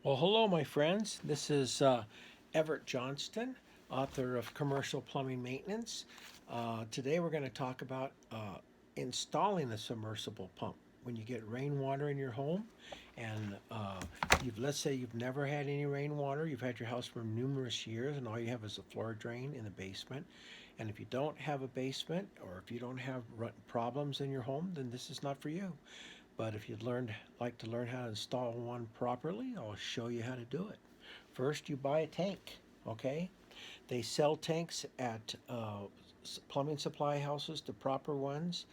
Well, hello, my friends. This is Everett Johnston, author of Commercial Plumbing Maintenance. Today we're going to talk about installing a submersible pump. When you get rainwater in your home, and let's say you've never had any rainwater, you've had your house for numerous years, and all you have is a floor drain in the basement. And if you don't have a basement, or if you don't have problems in your home, then this is not for you. But if like to learn how to install one properly, I'll show you how to do it. First, you buy a tank, okay? They sell tanks at plumbing supply houses, the proper ones.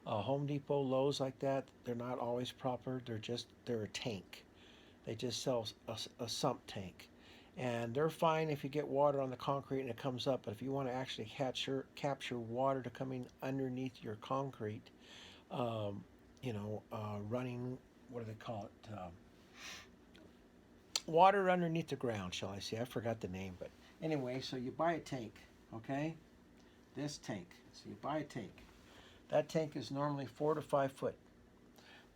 Home Depot, Lowe's, like that, they're not always proper. They're a tank. They just sell a sump tank. And they're fine if you get water on the concrete and it comes up. But if you want to actually capture water to coming underneath your concrete, um, running, what do they call it? Water underneath the ground, shall I say. I forgot the name. But anyway, so you buy a tank, okay? This tank. So you buy a tank. That tank is normally 4 to 5 foot.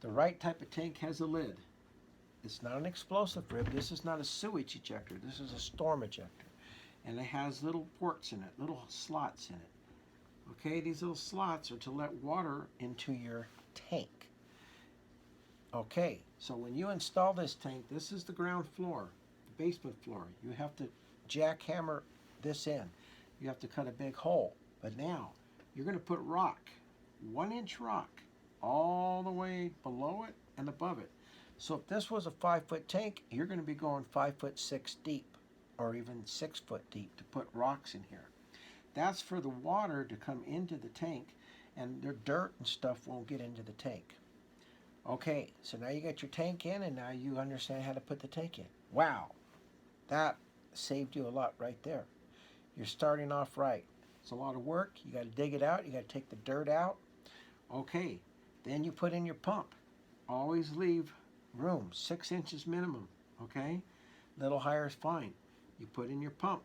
The right type of tank has a lid. It's not an explosive rib. This is not a sewage ejector. This is a storm ejector. And it has little ports in it, little slots in it. Okay, these little slots are to let water into your tank. Okay, so when you install this tank, this is the ground floor, the basement floor. You have to jackhammer this in. You have to cut a big hole. But now, you're going to put rock, 1-inch rock, all the way below it and above it. So if this was a 5-foot tank, you're going to be going 5'6" deep, or even 6 foot deep to put rocks in here. That's for the water to come into the tank, and the dirt and stuff won't get into the tank. Okay, so now you got your tank in, and now you understand how to put the tank in. Wow, that saved you a lot right there. You're starting off right. It's a lot of work. You got to dig it out. You got to take the dirt out. Okay, then you put in your pump. Always leave room, 6 inches minimum, okay? Little higher is fine. You put in your pump.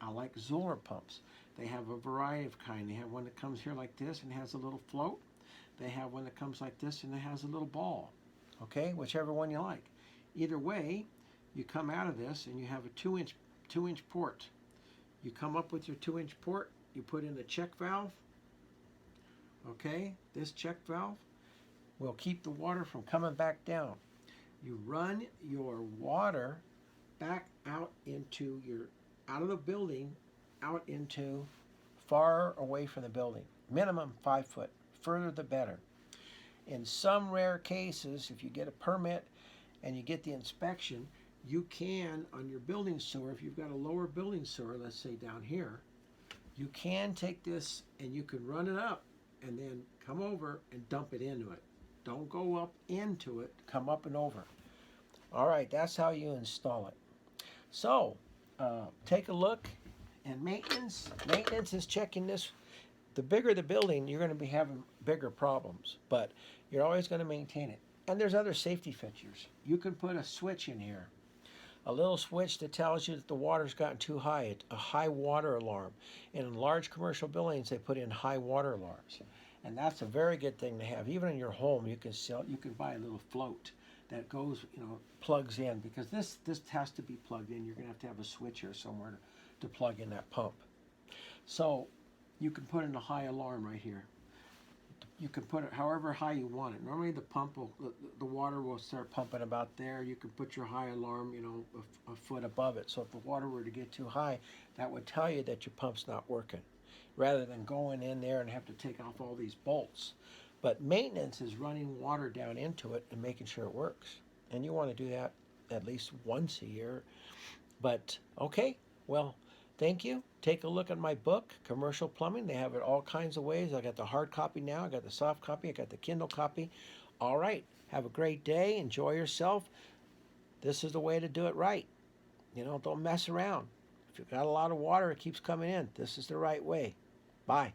I like Zoller pumps. They have a variety of kind. They have one that comes here like this and has a little float. They have one that comes like this and it has a little ball. Okay, whichever one you like. Either way, you come out of this and you have a 2-inch port. You come up with your 2-inch port, you put in the check valve. Okay, this check valve will keep the water from coming back down. You run your water back out of the building, out into far away from the building. Minimum 5 foot. Further the better. In some rare cases, if you get a permit and you get the inspection, you can, on your building sewer, if you've got a lower building sewer, let's say down here, you can take this and you can run it up and then come over and dump it into it. Don't go up into it, come up and over. All right, that's how you install it. So, take a look. And maintenance is checking this. The bigger the building, you're going to be having bigger problems, but you're always going to maintain it. And there's other safety features. You can put a switch in here, a little switch that tells you that the water's gotten too high, a high water alarm. And in large commercial buildings, they put in high water alarms. And that's a very good thing to have. Even in your home, you can buy a little float that goes, plugs in, because this has to be plugged in. You're going to have a switch here somewhere to plug in that pump. So you can put in a high alarm right here. You can put it however high you want it. Normally the water will start pumping about there. You can put your high alarm, a foot above it. So if the water were to get too high, that would tell you that your pump's not working, rather than going in there and have to take off all these bolts. But maintenance is running water down into it and making sure it works. And you want to do that at least once a year. But okay, well, thank you. Take a look at my book, Commercial Plumbing. They have it all kinds of ways. I got the hard copy now. I got the soft copy. I got the Kindle copy. All right. Have a great day. Enjoy yourself. This is the way to do it right. Don't mess around. If you've got a lot of water, it keeps coming in. This is the right way. Bye.